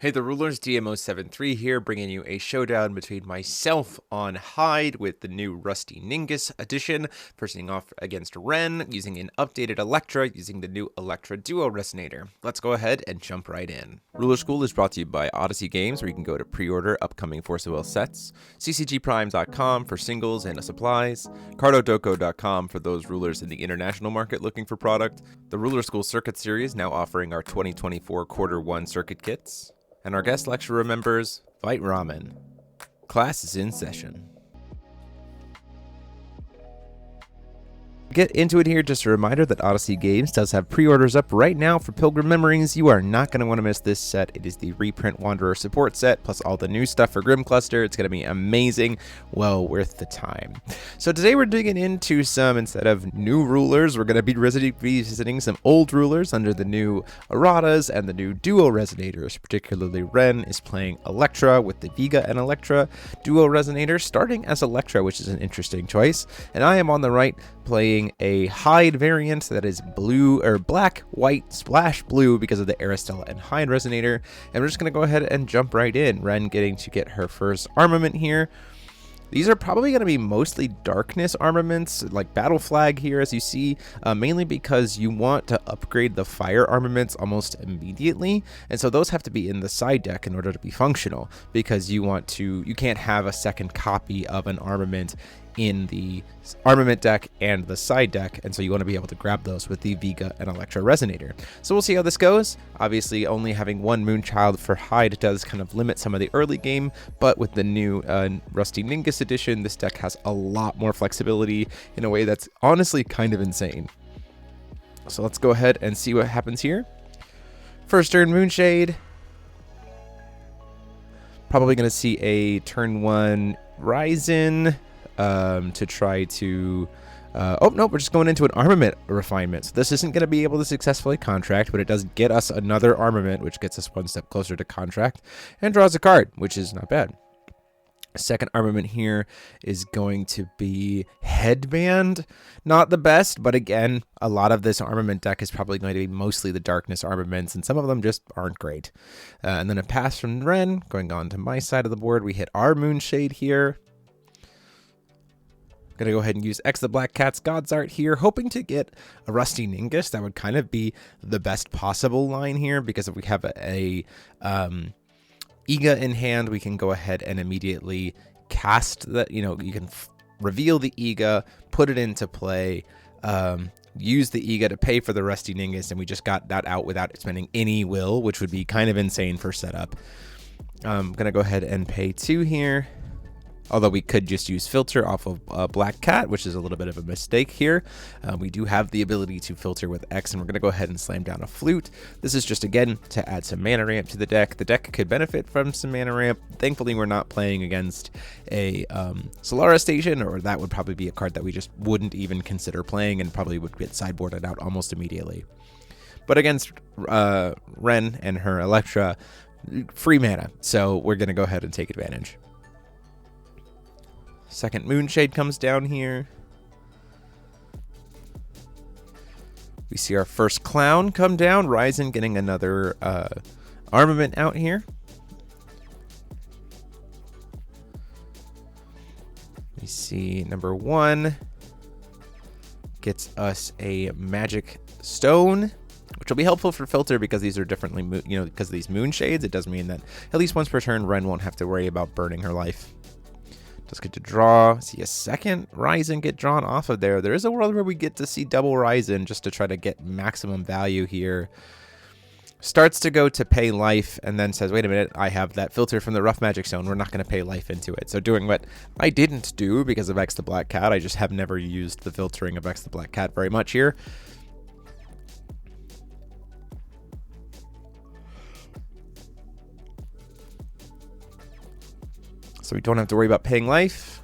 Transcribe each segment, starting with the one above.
Hey, the Rulers, DMO73 here, bringing you a showdown between myself on Hyde with the new Rusty Ningus edition, facing off against Ren using an updated Elektra using the new Elektra Duo Resonator. Let's go ahead and jump right in. Ruler School is brought to you by Odyssey Games, where you can go to pre-order upcoming Force of Will sets, ccgprime.com for singles and supplies, cardodoko.com for those rulers in the international market looking for product, the Ruler School Circuit Series now offering our 2024 Quarter 1 circuit kits, and our guest lecturer members, Fight Ramen. Class is in session. Get into it here, just a reminder that Odyssey Games does have pre-orders up right now for Pilgrim Memories. You are not going to want to miss this set. It is the reprint Wanderer support set, plus all the new stuff for Grim Cluster. It's going to be amazing, well worth the time. So today we're digging into some, instead of new rulers, we're going to be revisiting some old rulers under the new erratas and the new Duo Resonators. Particularly Ren is playing Elektra with the Vega and Elektra Duo Resonator, starting as Elektra, which is an interesting choice. And I am on the right playing a Hyde variant that is blue or black, white, splash blue because of the Elektra and Hyde resonator. And we're just going to go ahead and jump right in. Ren getting to get her first armament here. These are probably going to be mostly darkness armaments, like Battle Flag here, as you see, mainly because you want to upgrade the fire armaments almost immediately. And so those have to be in the side deck in order to be functional, because you can't have a second copy of an armament in the armament deck and the side deck, and so you want to be able to grab those with the Vega and Elektra Resonator. So we'll see how this goes. Obviously, only having one Moonchild for Hyde does kind of limit some of the early game, but with the new Rusty Ningus edition, this deck has a lot more flexibility in a way that's honestly kind of insane. So let's go ahead and see what happens here. First turn Moonshade. Probably going to see a turn 1 Ryzen. To try to oh no, we're just going into an armament refinement. So this isn't going to be able to successfully contract, but it does get us another armament, which gets us one step closer to contract, and draws a card, which is not bad. Second armament here is going to be Headband. Not the best, but again, a lot of this armament deck is probably going to be mostly the darkness armaments, and some of them just aren't great. And then a pass from Ren. Going on to my side of the board, we hit our Moonshade here. Gonna go ahead and use X the Black Cat's God's Art here, hoping to get a Rusty Ningus. That would kind of be the best possible line here, because if we have a Iga in hand, we can go ahead and immediately cast that. You can reveal the Iga, put it into play, use the Iga to pay for the Rusty Ningus, and we just got that out without spending any will, which would be kind of insane for setup. I'm gonna go ahead and pay 2 here. Although we could just use filter off of Black Cat, which is a little bit of a mistake here. We do have the ability to filter with X, and we're going to go ahead and slam down a Flute. This is just, again, to add some mana ramp to the deck. The deck could benefit from some mana ramp. Thankfully, we're not playing against a Solara Station, or that would probably be a card that we just wouldn't even consider playing and probably would get sideboarded out almost immediately. But against Ren and her Elektra, free mana, so we're going to go ahead and take advantage. Second Moonshade comes down here. We see our first Clown come down. Ryzen getting another armament out here. We see number 1 gets us a Magic Stone, which will be helpful for filter because these are differently, because of these Moonshades. It does mean that at least once per turn, Ren won't have to worry about burning her life. Let's get to draw. See a second Ryzen get drawn off of there. There is a world where we get to see double Ryzen just to try to get maximum value here. Starts to go to pay life and then says, wait a minute, I have that filter from the Rough Magic Stone. We're not going to pay life into it. So doing what I didn't do because of X the Black Cat. I just have never used the filtering of X the Black Cat very much here. So we don't have to worry about paying life.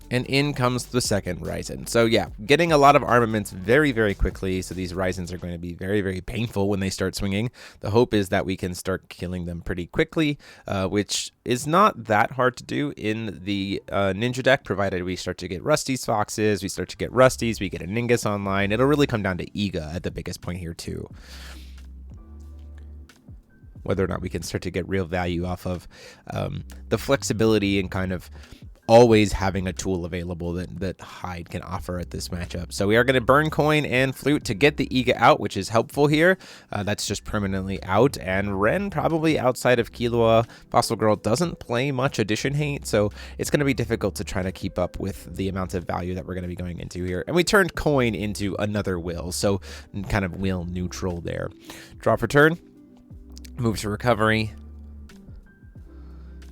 And in comes the second Ryzen. So yeah, getting a lot of armaments very, very quickly. So these Ryzens are going to be very, very painful when they start swinging. The hope is that we can start killing them pretty quickly, which is not that hard to do in the Ninja deck, provided we start to get Rusty's Foxes, we start to get Rusties, we get a Ningus online. It'll really come down to Iga at the biggest point here too. whether or not we can start to get real value off of the flexibility and kind of always having a tool available that Hyde can offer at this matchup. So we are going to burn coin and flute to get the Ega out, which is helpful here. That's just permanently out, and Ren probably outside of Killua. Fossil Girl doesn't play much addition hate, so it's going to be difficult to try to keep up with the amount of value that we're going to be going into here. And we turned coin into another will, so kind of will neutral there. Draw for turn, move to recovery.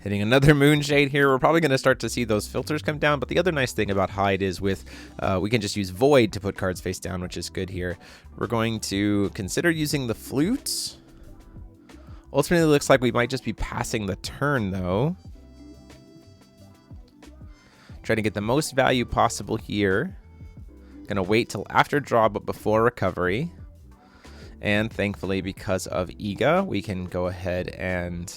Hitting another Moonshade here. We're probably going to start to see those filters come down, but the other nice thing about Hyde is with we can just use Void to put cards face down, which is good here. We're going to consider using the flutes. Ultimately, it looks like we might just be passing the turn, though. Trying to get the most value possible here. Going to wait till after draw, but before recovery. And thankfully, because of Ega, we can go ahead and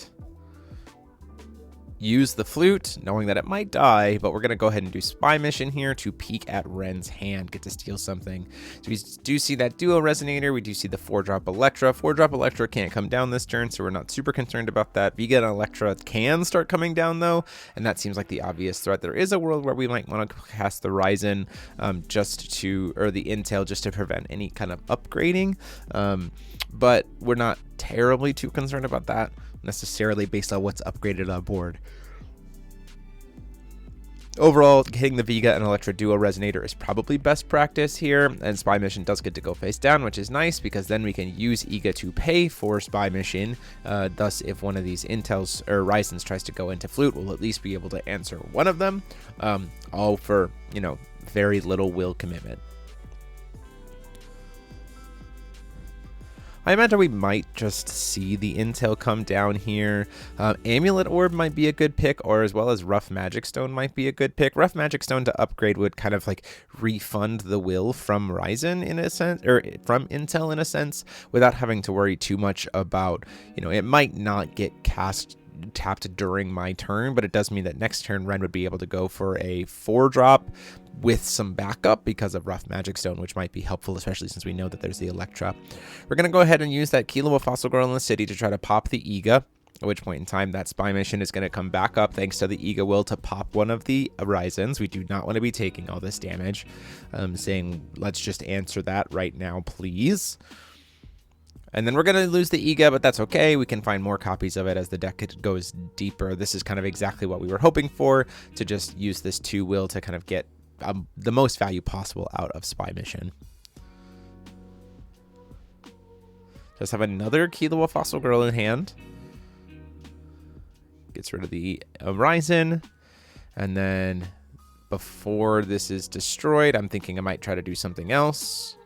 use the flute, knowing that it might die, but we're going to go ahead and do Spy Mission here to peek at Ren's hand, get to steal something. So we do see that Duo Resonator. We do see the 4-drop Elektra. 4-drop Elektra can't come down this turn, so we're not super concerned about that. Vega and Elektra can start coming down, though, and that seems like the obvious threat. There is a world where we might want to cast the Ryzen or the Intel just to prevent any kind of upgrading, but we're not terribly too concerned about that necessarily based on what's upgraded on board. Overall, hitting the Vega and Elektra Duo Resonator is probably best practice here, and Spy Mission does get to go face down, which is nice because then we can use Ega to pay for Spy Mission. Thus, if one of these Intels or Ryzens tries to go into Flute, we'll at least be able to answer one of them, all for, very little will commitment. I imagine we might just see the Intel come down here. Amulet Orb might be a good pick, or as well as Rough Magic Stone might be a good pick. Rough Magic Stone to upgrade would kind of like refund the will from Ryzen in a sense, or from Intel in a sense, without having to worry too much about, it might not get tapped during my turn, but it does mean that next turn Ren would be able to go for a 4-drop with some backup because of Rough Magic Stone, which might be helpful, especially since we know that there's the Elektra. We're going to go ahead and use that Killua Fossil Girl in the City to try to pop the Ega, at which point in time that Spy Mission is going to come back up thanks to the Ega will to pop one of the Ryzens. We do not want to be taking all this damage. Saying, let's just answer that right now, please. And then we're going to lose the Ega, but that's okay. We can find more copies of it as the deck goes deeper. This is kind of exactly what we were hoping for, to just use this 2 will to kind of get the most value possible out of Spy Mission. Just have another Killua Fossil Girl in hand. Gets rid of the Ryzen. And then before this is destroyed, I'm thinking I might try to do something else.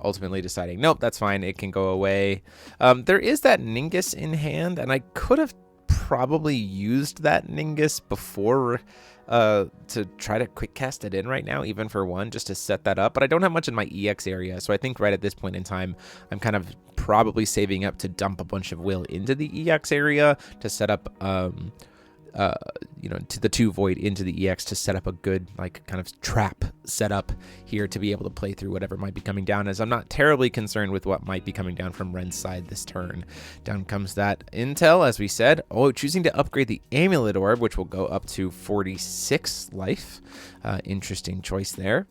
Ultimately deciding, nope, that's fine, it can go away. There is that Ningus in hand, and I could have probably used that Ningus before to try to quick cast it in right now, even for 1, just to set that up. But I don't have much in my EX area, so I think right at this point in time, I'm kind of probably saving up to dump a bunch of will into the EX area to set up to the 2 Void into the EX to set up a good, kind of trap setup here to be able to play through whatever might be coming down, as I'm not terribly concerned with what might be coming down from Ren's side this turn. Down comes that Intel, as we said. Oh, choosing to upgrade the Amulet Orb, which will go up to 46 life. Interesting choice there.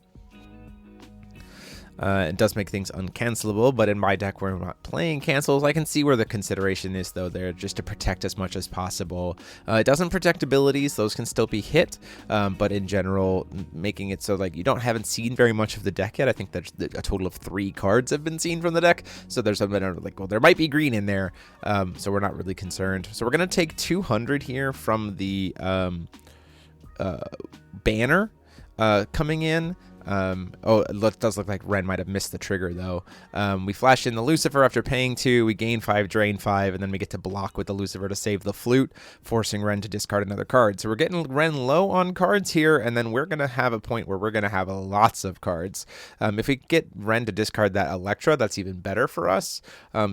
It does make things uncancelable, but in my deck where I'm not playing cancels, I can see where the consideration is, though, there, just to protect as much as possible. It doesn't protect abilities. Those can still be hit, but in general, making it so haven't seen very much of the deck yet. I think there's a total of 3 cards have been seen from the deck, so there's something well, there might be green in there, so we're not really concerned. So we're going to take 200 here from the banner coming in. It does look like Ren might have missed the trigger, though. We flash in the Lucifer after paying 2, we gain 5, drain 5, and then we get to block with the Lucifer to save the flute, forcing Ren to discard another card. So we're getting Ren low on cards here, and then we're going to have a point where we're going to have lots of cards. If we get Ren to discard that Elektra, that's even better for us,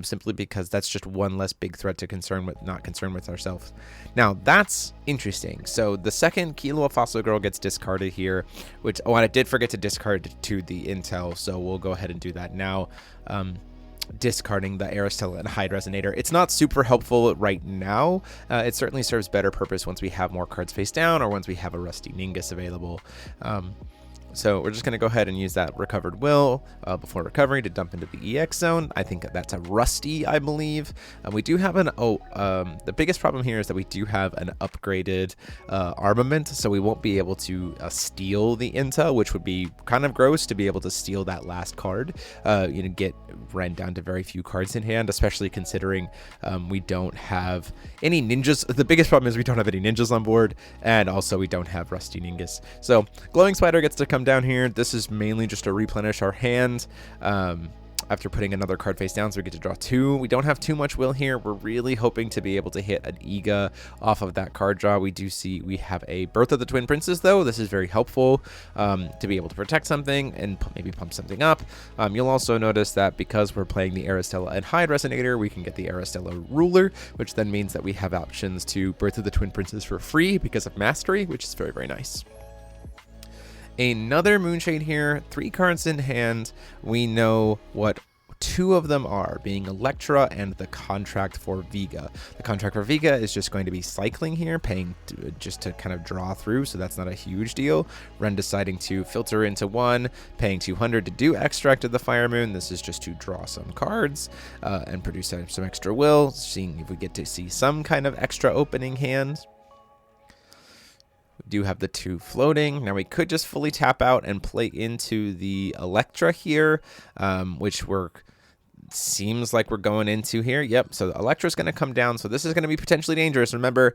simply because that's just one less big threat to not concern with ourselves. Now, that's interesting. So the second Killua Fossil Girl gets discarded here, which, I did forget to discard to the Intel, so we'll go ahead and do that now. discarding the Elektra and Hyde Resonator. It's not super helpful right now. It certainly serves better purpose once we have more cards face down or once we have a Rusty Ningus available. So we're just going to go ahead and use that recovered will before recovery to dump into the EX zone. I think that's a Rusty, I believe. We do have an, the biggest problem here is that we do have an upgraded armament, so we won't be able to steal the intel, which would be kind of gross to be able to steal that last card. Get ran down to very few cards in hand, especially considering we don't have any ninjas. The biggest problem is we don't have any ninjas on board, and also we don't have Rusty Ningus. So Glowing Spider gets to come down here. This is mainly just to replenish our hand after putting another card face down, so we get to draw 2. We don't have too much will here. We're really hoping to be able to hit an Ega off of that card draw. We do see we have a Birth of the Twin Princes, though. This is very helpful to be able to protect something and maybe pump something up. You'll also notice that because we're playing the Elektra and Hyde Resonator, we can get the Elektra Ruler, which then means that we have options to Birth of the Twin Princes for free because of Mastery, which is very, very nice. Another Moonshade here, 3 cards in hand. We know what 2 of them are, being Elektra and the Contract for Vega. The Contract for Vega is just going to be cycling here, paying just to kind of draw through, so that's not a huge deal. Ren deciding to filter into 1, paying 200 to do Extract of the Fire Moon. This is just to draw some cards and produce some extra will, seeing if we get to see some kind of extra opening hand. We do have the 2 floating. Now we could just fully tap out and play into the Elektra here, which seems like we're going into here. Yep, so the Elektra's going to come down, so this is going to be potentially dangerous. Remember,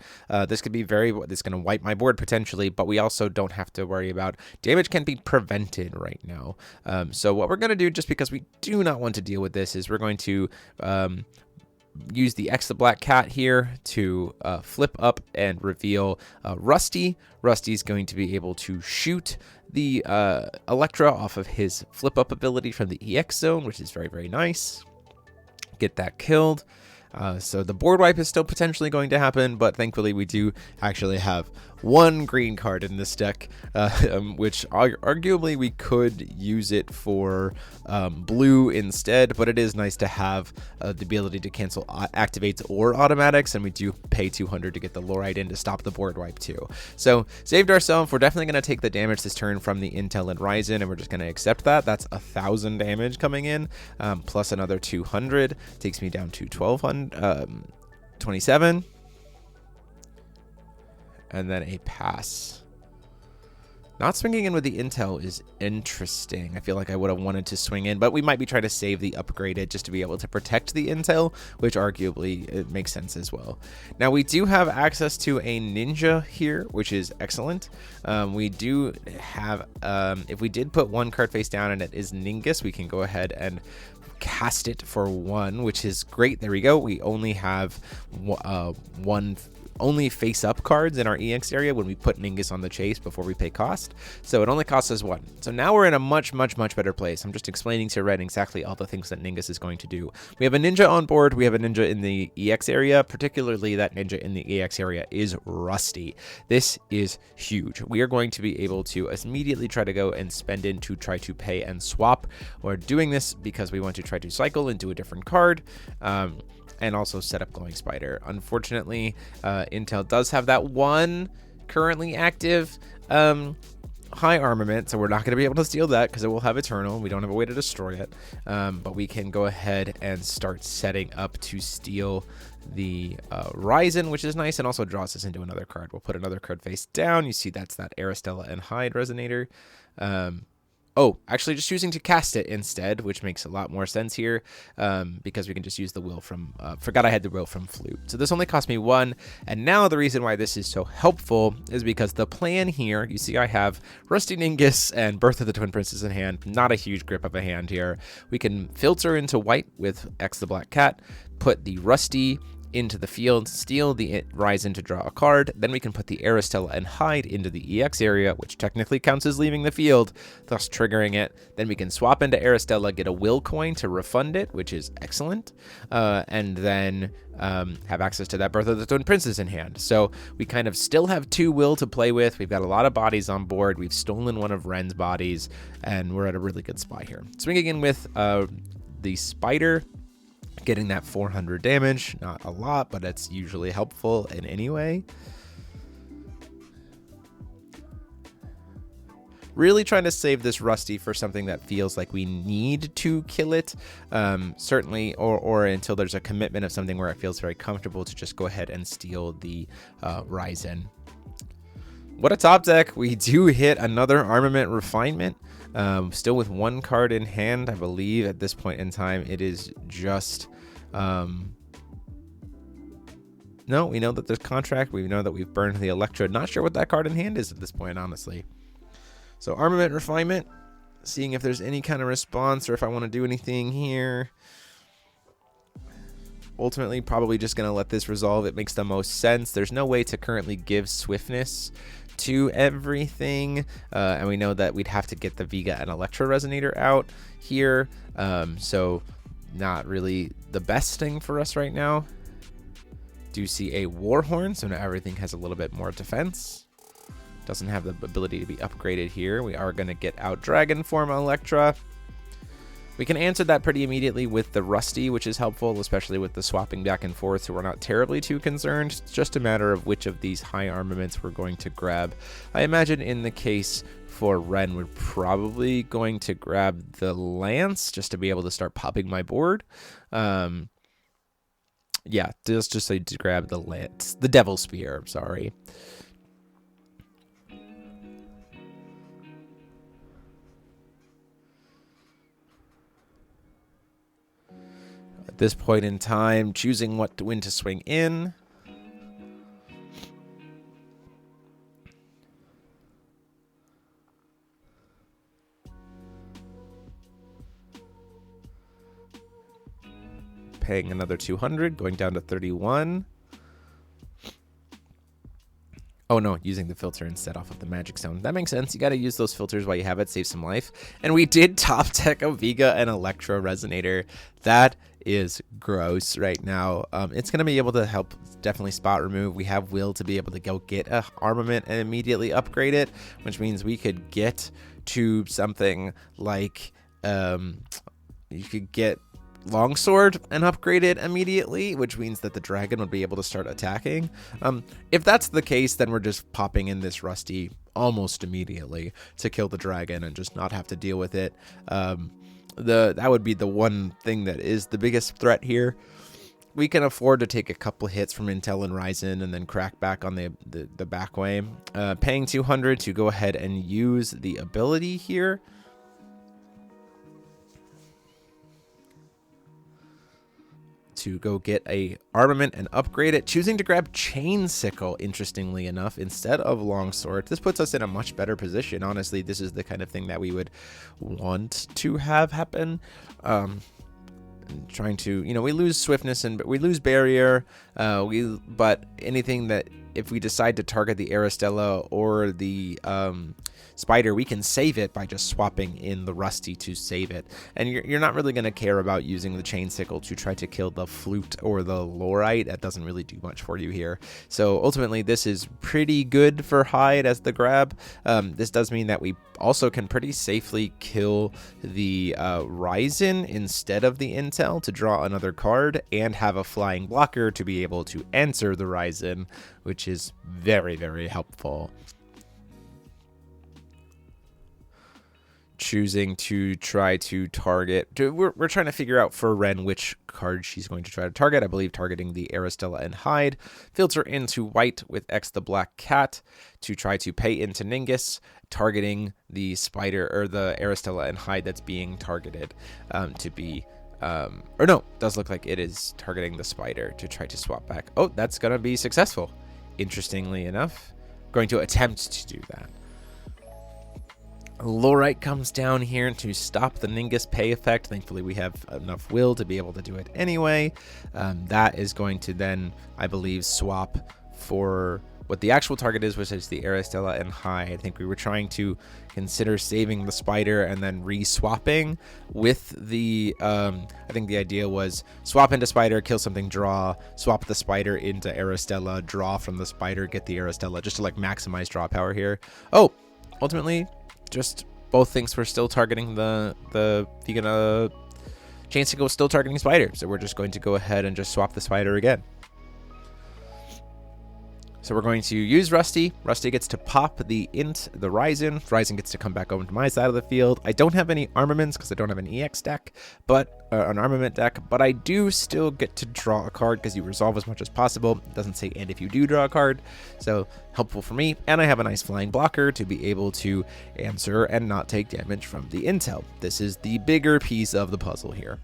this could be this going to wipe my board potentially, but we also don't have to worry about damage can be prevented right now. So what we're going to do, just because we do not want to deal with this, is we're going to use the X the Black Cat here to flip up and reveal Rusty. Rusty's going to be able to shoot the Elektra off of his flip up ability from the EX zone, which is very, very nice. Get that killed. So the board wipe is still potentially going to happen, but thankfully we do actually have 1 green card in this deck, which arguably we could use it for blue instead, but it is nice to have the ability to cancel activates or automatics, and we do pay 200 to get the Lorite in to stop the board wipe too. So saved ourselves. We're definitely going to take the damage this turn from the Intel and Ryzen, and we're just going to accept that. That's 1,000 damage coming in, plus another 200. Takes me down to 27. And then a pass. Not swinging in with the Intel is interesting. I feel like I would have wanted to swing in, but we might be trying to save the upgraded just to be able to protect the Intel, which arguably it makes sense as well. Now we do have access to a Ninja here, which is excellent. We do have, if we did put 1 card face down and it is Ningus, we can go ahead and cast it for 1, which is great. There we go. We only have only face-up cards in our EX area when we put Ningus on the chase before we pay cost. So it only costs us 1. So now we're in a much, much, much better place. I'm just explaining to Red exactly all the things that Ningus is going to do. We have a Ninja on board. We have a Ninja in the EX area. Particularly that Ninja in the EX area is Rusty. This is huge. We are going to be able to immediately try to go and spend in to try to pay and swap. We're doing this because we want to try to cycle into a different card. And also set up Glowing Spider. Unfortunately, Intel does have that 1 currently active high armament, so we're not going to be able to steal that because it will have Eternal. We don't have a way to destroy it, but we can go ahead and start setting up to steal the Ryzen, which is nice, and also draws us into another card. We'll put another card face down. You see that's that Elektra and Hyde Resonator. Oh, actually just choosing to cast it instead, which makes a lot more sense here, because we can just use the will from, forgot I had the will from Flute. So this only cost me 1, and now the reason why this is so helpful is because the plan here, you see I have Rusty Ningus and Birth of the Twin Princes in hand, not a huge grip of a hand here. We can filter into white with X the Black Cat, put the Rusty into the field, steal the Ryzen to draw a card, then we can put the Elektra and Hyde into the EX area, which technically counts as leaving the field, thus triggering it. Then we can swap into Elektra, get a will coin to refund it, which is excellent, and then have access to that Birth of the Twin Princes in hand. So we kind of still have 2 will to play with. We've got a lot of bodies on board. We've stolen one of Ren's bodies, and we're at a really good spot here. Swinging in with the Spider. Getting that 400 damage, not a lot, but it's usually helpful in any way. Really trying to save this Rusty for something that feels like we need to kill it, certainly, or until there's a commitment of something where it feels very comfortable to just go ahead and steal the Ryzen. What a top deck. We do hit another Armament Refinement, still with one card in hand. I believe at this point in time it is just... no, we know that there's Contract. We know that we've burned the Elektra. Not sure what that card in hand is at this point, honestly. So Armament Refinement, seeing if there's any kind of response or if I want to do anything here. Ultimately, probably just going to let this resolve. It makes the most sense. There's no way to currently give swiftness to everything. And we know that we'd have to get the Vega and Elektra Resonator out here. So not really the best thing for us right now. Do see a Warhorn, so now everything has a little bit more defense. Doesn't have the ability to be upgraded here. We are going to get out Dragon Form Elektra. We can answer that pretty immediately with the Rusty, which is helpful, especially with the swapping back and forth, so we're not terribly too concerned. It's just a matter of which of these high armaments we're going to grab. I imagine in the case for Ren, we're probably going to grab the Lance just to be able to start popping my board. Yeah, just say to grab the Lance, the Devil Spear, sorry. At this point in time, choosing when to swing in. Paying another 200, going down to 31. Oh no, using the filter instead off of the Magic Stone. That makes sense. You got to use those filters while you have it, save some life. And we did top deck a Vega and Elektra Resonator. That is gross right now. It's going to be able to help definitely spot remove. We have will to be able to go get a armament and immediately upgrade it, which means we could get to something like you could get Longsword and upgrade it immediately, which means that the dragon would be able to start attacking. If that's the case, then we're just popping in this Rusty almost immediately to kill the dragon and just not have to deal with it. That would be the one thing that is the biggest threat here. We can afford to take a couple hits from Intel and Ryzen and then crack back on the back way. Paying 200 to go ahead and use the ability here. To go get a armament and upgrade it, choosing to grab Chain Sickle, interestingly enough, instead of Longsword. This puts us in a much better position. Honestly, this is the kind of thing that we would want to have happen. Trying to, we lose swiftness and we lose barrier, but anything that, if we decide to target the Aristella or the Spider, we can save it by just swapping in the Rusty to save it. And you're not really going to care about using the Chain Sickle to try to kill the Flute or the Lorite. That doesn't really do much for you here. So ultimately, this is pretty good for Hyde as the grab. This does mean that we also can pretty safely kill the Ryzen instead of the Intel to draw another card and have a flying blocker to be able to answer the Ryzen, which is very, very helpful. Choosing to try to target, we're trying to figure out for Ren which card she's going to try to target. I believe targeting the Aristella and Hyde. Filter into white with X the Black Cat to try to pay into Ningus, targeting the Spider or the Aristella and Hyde that's being targeted to be or no, it does look like it is targeting the Spider to try to swap back. Oh, that's gonna be successful. Interestingly enough, going to attempt to do that. Lorite comes down here to stop the Ningus pay effect. Thankfully, we have enough will to be able to do it anyway. That is going to then, I believe, swap for what the actual target is, which is the Aristella and Hyde. I think we were trying to consider saving the Spider and then re-swapping with the, I think the idea was swap into Spider, kill something, draw, swap the Spider into Aristella, draw from the Spider, get the Aristella, just to like maximize draw power here. Oh, ultimately, just both things were still targeting the Vega Chain Signal is still targeting Spider, so we're just going to go ahead and just swap the Spider again. So we're going to use Rusty. Rusty gets to pop the Ryzen. Ryzen gets to come back over to my side of the field. I don't have any armaments because I don't have an EX deck, but an armament deck, but I do still get to draw a card because you resolve as much as possible. It doesn't say and if you do draw a card, so helpful for me. And I have a nice flying blocker to be able to answer and not take damage from the intel. This is the bigger piece of the puzzle here.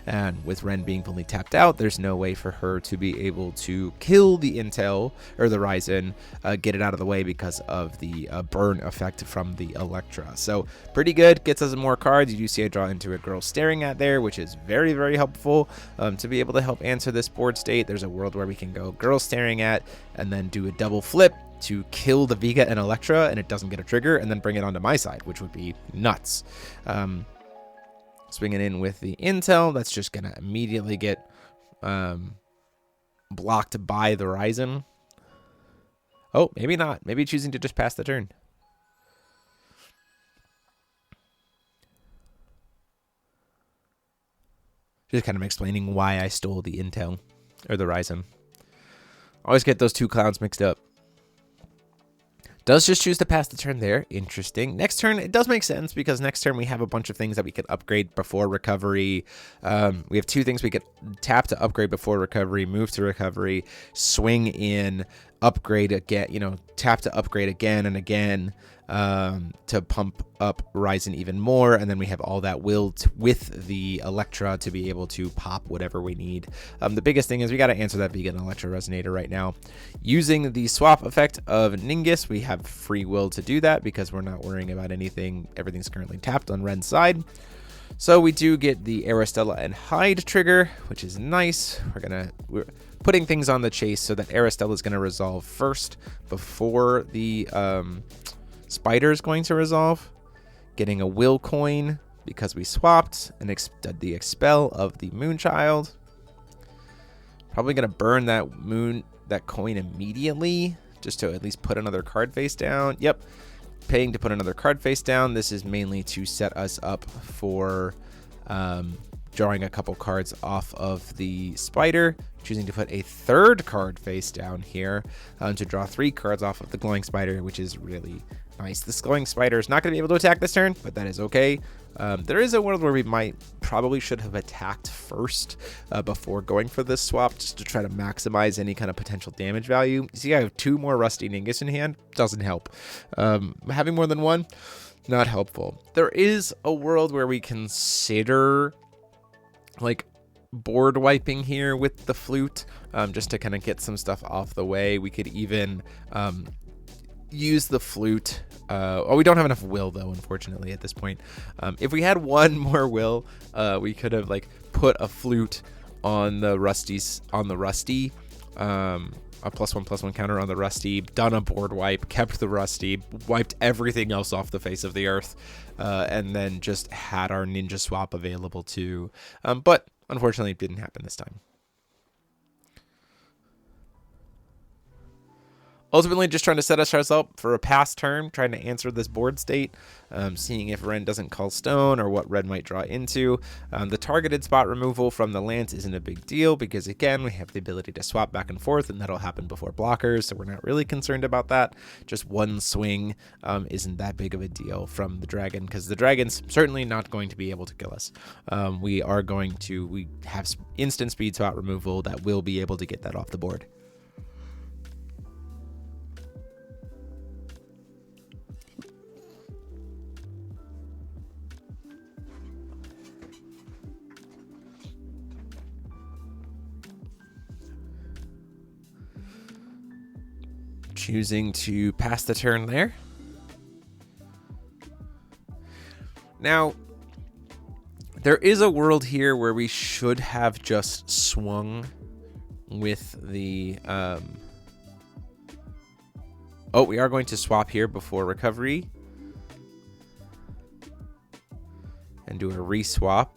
And with Ren being fully tapped out, there's no way for her to be able to kill the intel or the Ryzen, get it out of the way because of the burn effect from the Elektra. So pretty good, gets us more cards. You do see I draw into a Girl Staring At there, which is very, very helpful to be able to help answer this board state. There's a world where we can go Girl Staring At and then do a double flip to kill the Vega and Elektra, and it doesn't get a trigger, and then bring it onto my side, which would be nuts. Swinging in with the intel, that's just going to immediately get blocked by the Ryzen. Oh, maybe not. Maybe choosing to just pass the turn. Just kind of explaining why I stole the intel or the Ryzen. Always get those two clowns mixed up. Does just choose to pass the turn there. Interesting. Next turn, it does make sense because next turn we have a bunch of things that we can upgrade before recovery. We have two things we could tap to upgrade before recovery, move to recovery, swing in, upgrade again, tap to upgrade again and again to pump up Ryzen even more. And then we have all that will with the Elektra to be able to pop whatever we need. The biggest thing is we got to answer that vegan Elektra Resonator right now. Using the swap effect of Ningus, we have free will to do that because we're not worrying about anything. Everything's currently tapped on Ren's side. So we do get the Elektra and Hyde trigger, which is nice. We're putting things on the chase so that Elektra is going to resolve first before the Spider is going to resolve. Getting a will coin because we swapped and the expel of the Moonchild. Probably going to burn that coin immediately just to at least put another card face down. Yep. Paying to put another card face down. This is mainly to set us up for drawing a couple cards off of the Spider, choosing to put a third card face down here to draw 3 cards off of the Glowing Spider, which is really nice. This Glowing Spider is not going to be able to attack this turn, but that is okay. There is a world where we probably should have attacked first before going for this swap, just to try to maximize any kind of potential damage value. You see, I have 2 more Rusty Ningus in hand. Doesn't help. Having more than one, not helpful. There is a world where we consider like board wiping here with the flute, just to kind of get some stuff off the way. We could even use the flute. We don't have enough will though, unfortunately, at this point. If we had one more will, we could have like put a flute on the Rusty, a +1/+1 counter on the Rusty, done a board wipe, kept the Rusty, wiped everything else off the face of the earth, and then just had our ninja swap available too. But unfortunately, it didn't happen this time. Ultimately, just trying to set ourselves up for a pass turn, trying to answer this board state, seeing if Ren doesn't call stone or what Red might draw into. The targeted spot removal from the lance isn't a big deal because, again, we have the ability to swap back and forth, and that'll happen before blockers, so we're not really concerned about that. Just one swing isn't that big of a deal from the dragon because the dragon's certainly not going to be able to kill us. We have instant speed spot removal that will be able to get that off the board. Choosing to pass the turn there. Now, there is a world here where we should have just swung with the... we are going to swap here before recovery. And do a reswap.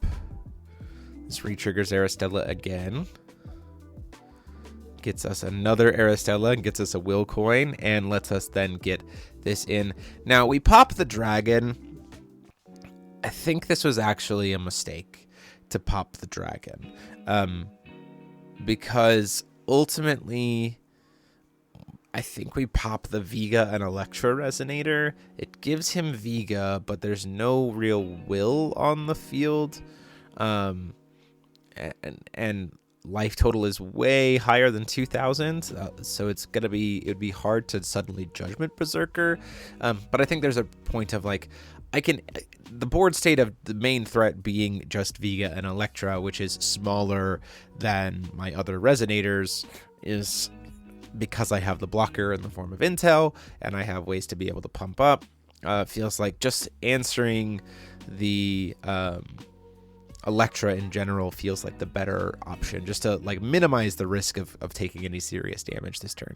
This re-triggers Aristella again. Gets us another Aristella and gets us a will coin and lets us then get this in. Now we pop the dragon. I think this was actually a mistake to pop the dragon. Because ultimately, I think we pop the Vega and Elektra Resonator. It gives him Vega, but there's no real will on the field. And life total is way higher than 2,000, so it'd be hard to suddenly Judgment Berserker. But I think there's a point of like, the board state of the main threat being just Vega and Elektra, which is smaller than my other Resonators, is because I have the blocker in the form of Intel, and I have ways to be able to pump up. Feels like just answering the Elektra in general feels like the better option, just to like minimize the risk of taking any serious damage this turn.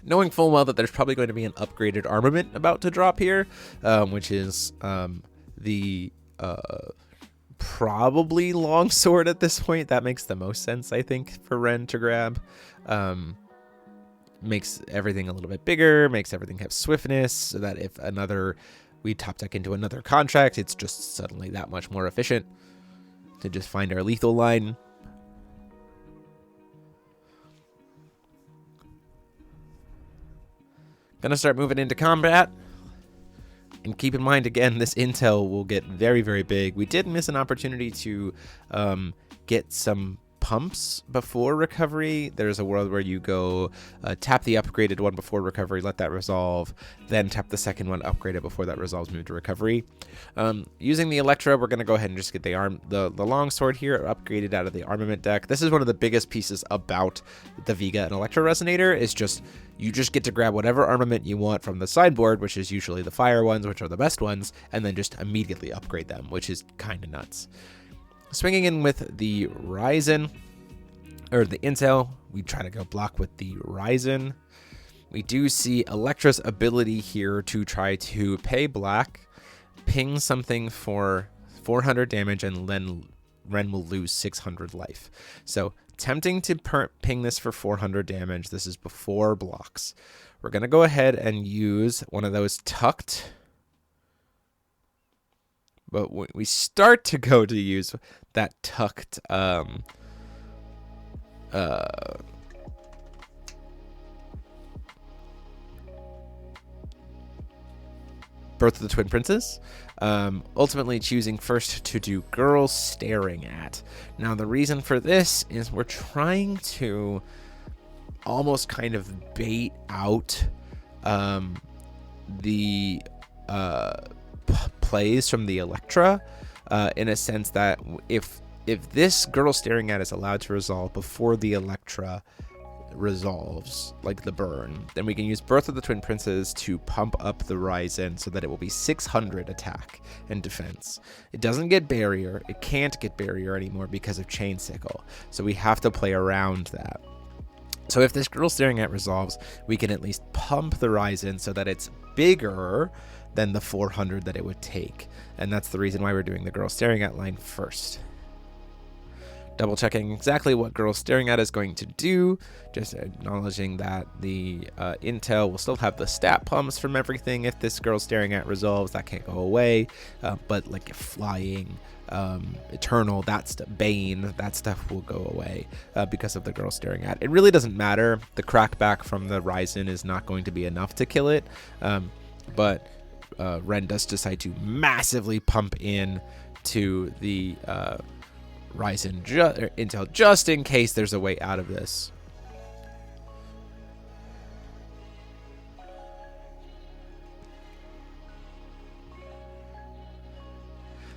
Knowing full well that there's probably going to be an upgraded armament about to drop here, which is the probably longsword at this point. That makes the most sense, I think, for Ren to grab. Makes everything a little bit bigger, makes everything have swiftness, so that if we top deck into another contract, it's just suddenly that much more efficient to just find our lethal line. Gonna start moving into combat. And keep in mind, again, this intel will get very, very big. We did miss an opportunity to get some pumps before recovery. There's a world where you go tap the upgraded one before recovery, let that resolve, then tap the second one, upgrade it before that resolves, move to recovery. Using the Elektra, we're going to go ahead and just get the longsword here upgraded out of the armament deck. This is one of the biggest pieces about the Vega and Elektra Resonator, is just you just get to grab whatever armament you want from the sideboard, which is usually the fire ones, which are the best ones, and then just immediately upgrade them, which is kind of nuts. Swinging in with the Ryzen, or the Intel, we try to go block with the Ryzen. We do see Elektra's ability here to try to pay black, ping something for 400 damage, and then Ren will lose 600 life. So tempting to ping this for 400 damage. This is before blocks. We're going to go ahead and use one of those tucked. But when we start to go to use that tucked Birth of the Twin Princes, ultimately choosing first to do Girl Staring At. Now, the reason for this is we're trying to almost kind of bait out the plays from the Elektra, in a sense that if this Girl Staring At is allowed to resolve before the Elektra resolves, like the burn, then we can use Birth of the Twin Princes to pump up the Ryzen so that it will be 600 attack and defense. It doesn't get barrier. It can't get barrier anymore because of Chain Sickle, so we have to play around that. So if this Girl Staring At resolves, we can at least pump the Ryzen so that it's bigger than the 400 that it would take. And that's the reason why we're doing the Girl Staring At line first. Double checking exactly what Girl Staring At is going to do, just acknowledging that the Intel will still have the stat pumps from everything. If this Girl Staring At resolves, that can't go away, but like flying, Eternal, Bane, that stuff will go away because of the Girl Staring At. It really doesn't matter. The crackback from the Ryzen is not going to be enough to kill it, but Ren does decide to massively pump in to the Ryzen Intel just in case there's a way out of this.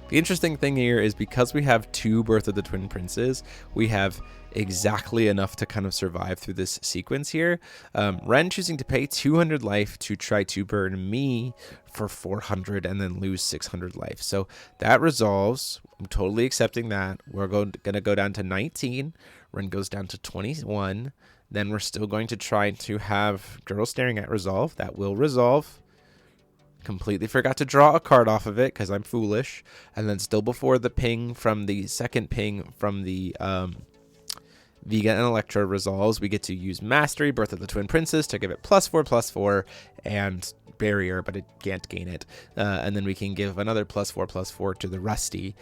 The interesting thing here is because we have two Birth of the Twin Princes, we have exactly enough to kind of survive through this sequence here. Ren choosing to pay 200 life to try to burn me for 400 and then lose 600 life. So that resolves. I'm totally accepting that. We're going to go down to 19. Ren goes down to 21. Then we're still going to try to have Girl Staring At resolve. That will resolve. Completely forgot to draw a card off of it because I'm foolish. And then still before the ping from the second ping from the Vega and Elektra resolves, we get to use Mastery, Birth of the Twin Princes, to give it +4/+4, and Barrier, but it can't gain it. And then we can give another +4/+4 to the Rusty,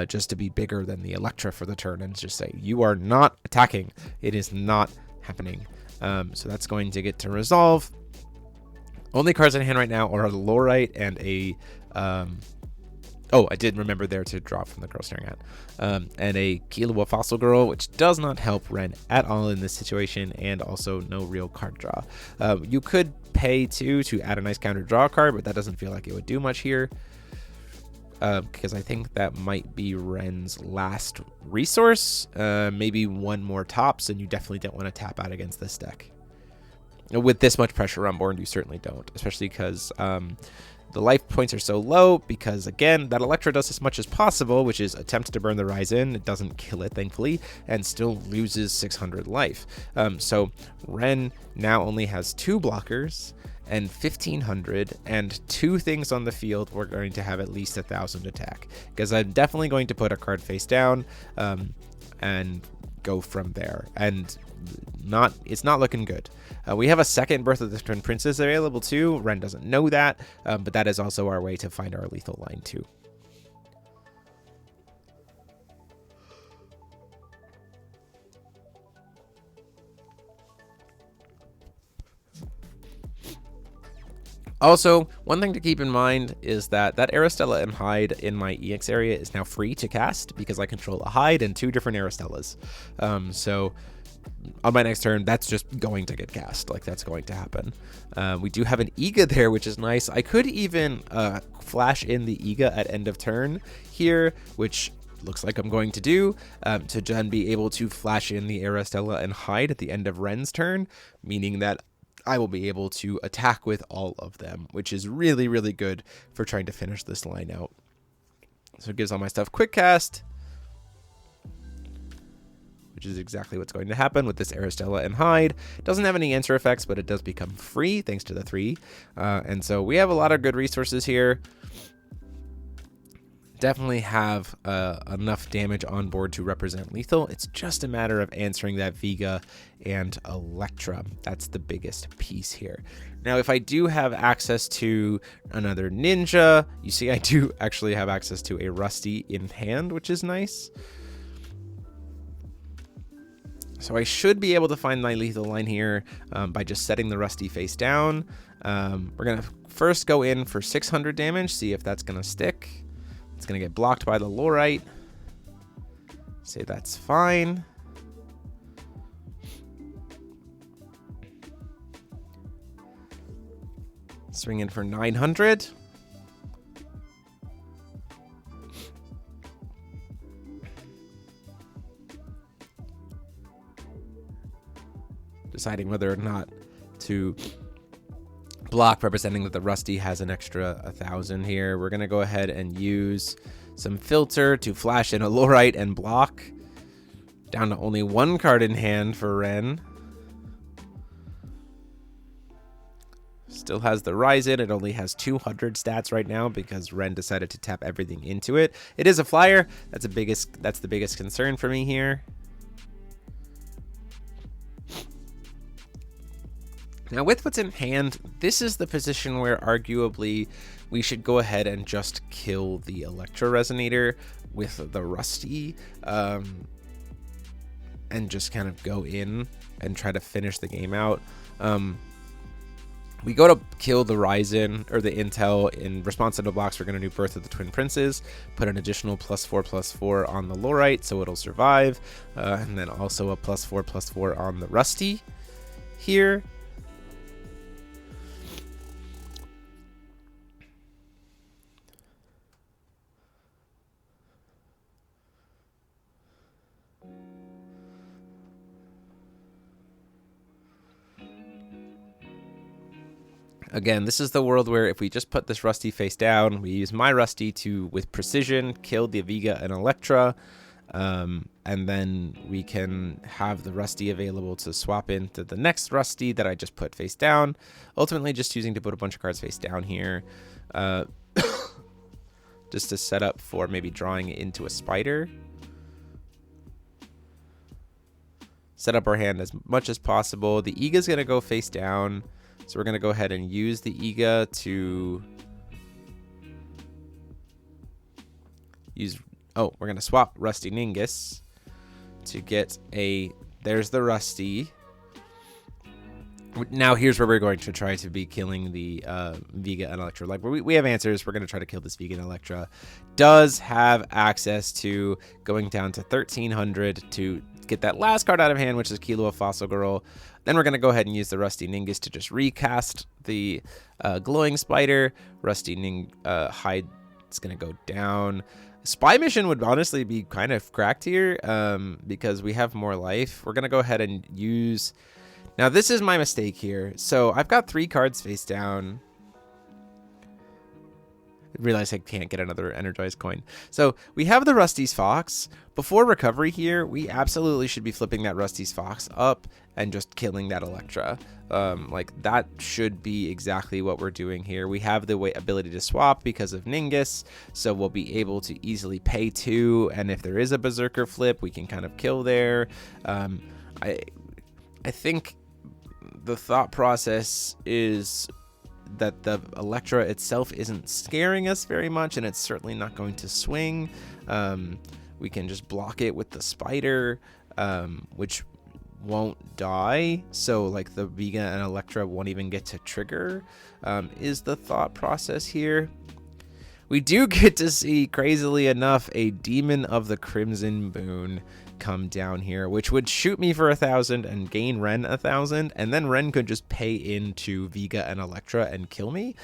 just to be bigger than the Elektra for the turn, and just say, you are not attacking. It is not happening. So that's going to get to resolve. Only cards in hand right now are a Lorite and a... oh, I did remember there to draw from the girl staring at. And a Killua Fossil Girl, which does not help Ren at all in this situation, and also no real card draw. You could pay to add a nice counter draw card, but that doesn't feel like it would do much here. Because I think that might be Ren's last resource. Maybe one more tops, and you definitely don't want to tap out against this deck. With this much pressure on board, you certainly don't, especially because the life points are so low, because again, that Elektra does as much as possible, which is attempt to burn the Ryzen. It doesn't kill it, thankfully, and still loses 600 life. So Ren now only has 2 blockers and 1500, and 2 things on the field. We're going to have at least 1000 attack, because I'm definitely going to put a card face down and go from there. And it's not looking good. We have a second Birth of the Twin Princes available too. Ren doesn't know that, but that is also our way to find our lethal line too. Also, one thing to keep in mind is that Elektra and Hyde in my EX area is now free to cast, because I control a Hyde and 2 different Elektras. So on my next turn, that's just going to get cast. Like, that's going to happen. We do have an Iga there, which is nice. I could even flash in the Iga at end of turn here, which looks like I'm going to do, to then be able to flash in the Elektra and Hyde at the end of Ren's turn, meaning that I will be able to attack with all of them, which is really, really good for trying to finish this line out. So it gives all my stuff quick cast, which is exactly what's going to happen with this Elektra and Hyde. It doesn't have any answer effects, but it does become free thanks to the 3. And so we have a lot of good resources here. Definitely have enough damage on board to represent lethal. It's just a matter of answering that Vega and Elektra. That's the biggest piece here. Now, if I do have access to another ninja, you see I do actually have access to a Rusty in hand, which is nice. So I should be able to find my lethal line here by just setting the Rusty face down. We're going to first go in for 600 damage, see if that's going to stick. It's going to get blocked by the Lorite. Say that's fine. Swing in for 900. Deciding whether or not to block, representing that the Rusty has an extra 1000 here. We're going to go ahead and use some filter to flash in a Lorite and block. Down to only 1 card in hand for Ren. Still has the Ryzen. It only has 200 stats right now because Ren decided to tap everything into it. It is a flyer. That's the biggest concern for me here. Now, with what's in hand, this is the position where arguably we should go ahead and just kill the Elektra Resonator with the Rusty, and just kind of go in and try to finish the game out. We go to kill the Ryzen or the Intel. In response to the blocks, we're going to do Birth of the Twin Princes, put an additional +4/+4 on the Lorite so it'll survive, and then also a +4/+4 on the Rusty here. Again, this is the world where if we just put this Rusty face down, we use my Rusty to, with precision, kill the Vega and Elektra, and then we can have the Rusty available to swap into the next Rusty that I just put face down. Ultimately, just choosing to put a bunch of cards face down here, just to set up for maybe drawing into a Spider. set up our hand as much as possible. The Ega is going to go face down. So we're going to go ahead and use the Ega to use... Oh, we're going to swap Rusty Ningus to get a... There's the Rusty. Now here's where we're going to try to be killing the Vega and Elektra. Like, we have answers. We're going to try to kill this Vega and Elektra. Does have access to going down to 1300 to get that last card out of hand, which is Kilo of Fossil Girl. Then we're going to go ahead and use the Rusty Ningus to just recast the Glowing Spider. Rusty Hyde is going to go down. Spy Mission would honestly be kind of cracked here because we have more life. We're going to go ahead and use... Now, this is my mistake here. So I've got 3 cards face down. I realize I can't get another energized coin. So we have the Rusty's Fox. Before recovery here, we absolutely should be flipping that Rusty's Fox up and just killing that Elektra. Like, that should be exactly what we're doing here. We have the ability to swap because of Ningus, so we'll be able to easily pay 2. And if there is a Berserker flip, we can kind of kill there. I think the thought process is that the Elektra itself isn't scaring us very much, and it's certainly not going to swing. We can just block it with the Spider, which won't die. So like the Vega and Elektra won't even get to trigger, is the thought process here. We do get to see, crazily enough, a Demon of the Crimson Boon come down here, which would shoot me for 1,000 and gain Ren 1,000, and then Ren could just pay into Vega and Elektra and kill me,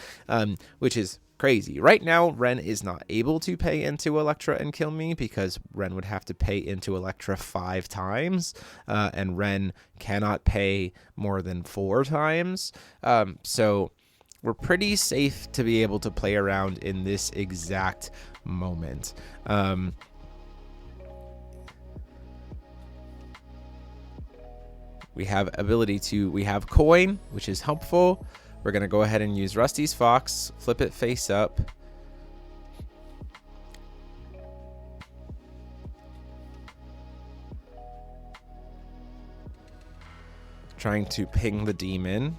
which is crazy. Right now, Ren is not able to pay into Elektra and kill me because Ren would have to pay into Elektra 5 times, and Ren cannot pay more than 4 times. So we're pretty safe to be able to play around in this exact moment. We have we have coin, which is helpful. We're going to go ahead and use Rusty's Fox, flip it face up. Trying to ping the demon.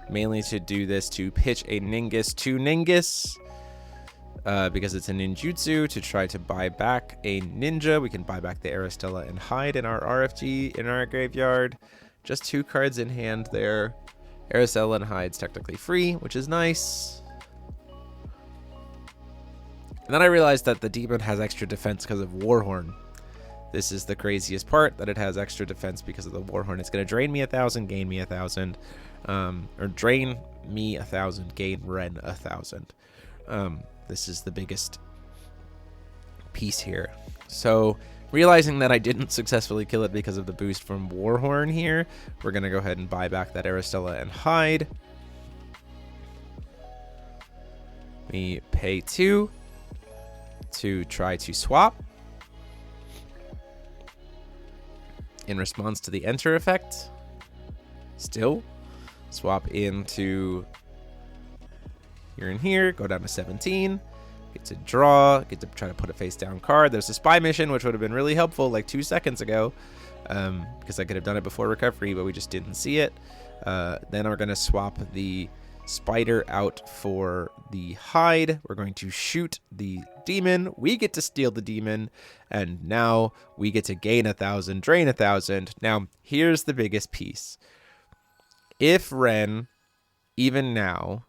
Mainly to do this to pitch a Ningus to Ningus. Because it's a ninjutsu to try to buy back a ninja. We can buy back the Elektra and Hyde in our RFG in our graveyard. Just 2 cards in hand there. Elektra and Hyde's technically free, which is nice. And then I realized that the demon has extra defense because of Warhorn. This is the craziest part, that it has extra defense because of the Warhorn. It's going to drain me 1,000, gain me 1,000. Or drain me 1,000, gain Ren 1,000. This is the biggest piece here. So realizing that I didn't successfully kill it because of the boost from Warhorn here, we're going to go ahead and buy back that Elektra and Hyde. We pay 2 to try to swap. In response to the enter effect, still swap into here and here, go down to 17, get to draw, get to try to put a face down card. There's a Spy Mission, which would have been really helpful like 2 seconds ago, because I could have done it before recovery, but we just didn't see it. Then we're going to swap the Spider out for the Hyde. We're going to shoot the demon. We get to steal the demon, and now we get to gain 1,000, drain 1,000. Now, here's the biggest piece. If Ren, even now,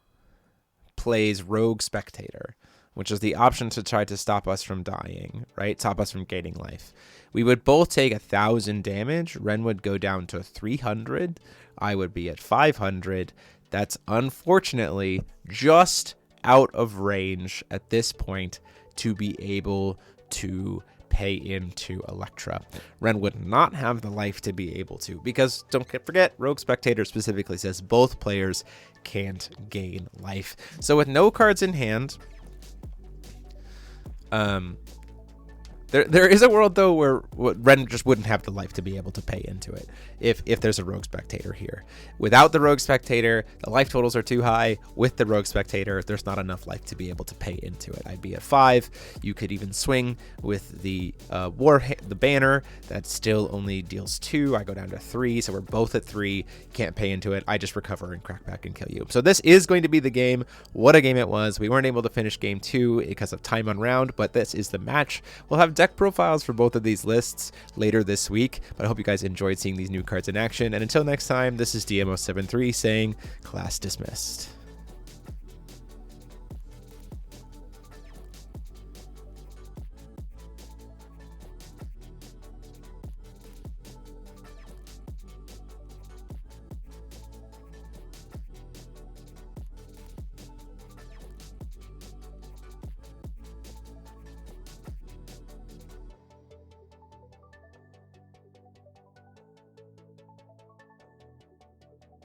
plays Rogue Spectator, which is the option to try to stop us from dying, right? Stop us from gaining life. We would both take 1,000 damage. Ren would go down to 300. I would be at 500. That's unfortunately just out of range at this point to be able to pay into Elektra. Ren would not have the life to be able to, because don't forget, Rogue Spectator specifically says both players can't gain life. So with no cards in hand, There is a world though where Ren just wouldn't have the life to be able to pay into it if there's a Rogue Spectator here. Without the Rogue Spectator, the life totals are too high. With the Rogue Spectator, there's not enough life to be able to pay into it. I'd be at 5. You could even swing with the the banner that still only deals 2. I go down to 3, so we're both at 3. Can't pay into it. I just recover and crack back and kill you. So this is going to be the game. What a game it was. We weren't able to finish game 2 because of time on round, but this is the match. We'll have deck profiles for both of these lists later this week, but I hope you guys enjoyed seeing these new cards in action. And until next time, this is DMO73 saying class dismissed.